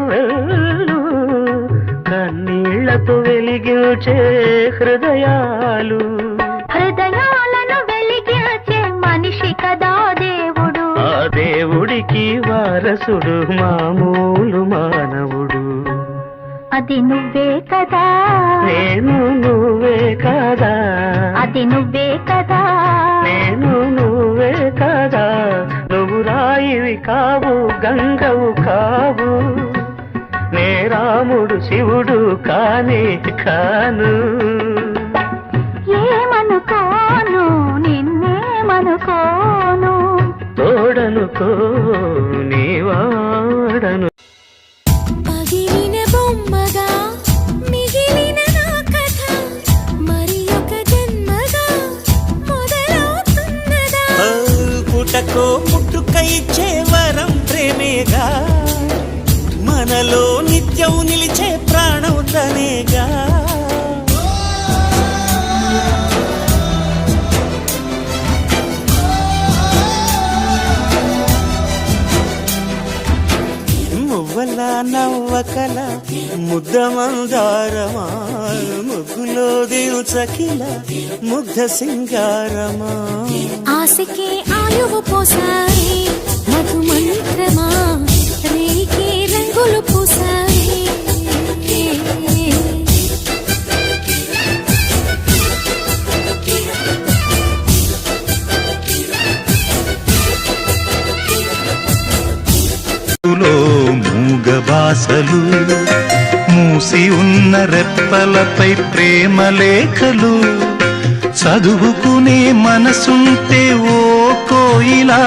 వెళ్ళు కన్నీళ్లతో వెలిగించే హృదయాలు హృదయాలను వెలిగించే మనిషి కదా దేవుడు ఆ దేవుడికి వారసుడు మామూలు మానవుడు అది నువ్వే కదా నేను నువ్వే కదా అది నువ్వే కదా నేను నువ్వే కదా నువ్వు రాయివి కావు గంగవు కావు నే రాముడు శివుడు కానే కాను ఏమనుకోను నిన్నేమనుకోను తోడనుకో నీవాడను పగిలిన బొమ్మగా మిగిలిన నా కథ మరి ఒక జన్మగా మొదలవుతున్నదా పుటకో పుట్టుకై ఇచ్చే వరం ప్రేమేగా మనలో నిత్యం నిలిచే ప్రాణం తనేగా మువ్వల నవ్వకల ముద్ద మందారమా ముగ్గులో దిల్చకిల ముగ్ధ సింగారమా ఆశకే ఆయువు పోసాయి మధు మంత్రమా రేకే రంగులు పూసాయి మూగబాసలు మూసి ఉన్న రెప్పలపై ప్రేమ లేఖలు చదువుకునే మనసుంటే ఓ కోయిలా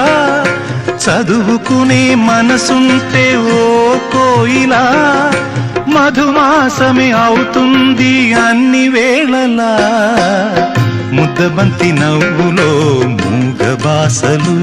చదువుకునే మనసుంటే ఓ కోయిలా మధుమాసమే అవుతుంది అన్ని వేళలా ముద్దబంతి నవ్వులో మూగబాసలు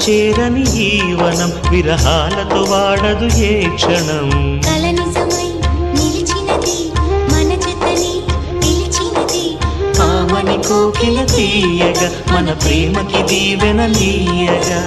చేరని ఈ వనం విరహాలతో వాడదు ఏ క్షణం కల నిజమై నిలిచినది మన జతని పిలిచినది ఆమని కోకిల తీయగా మన ప్రేమకి దీవెన నీయగా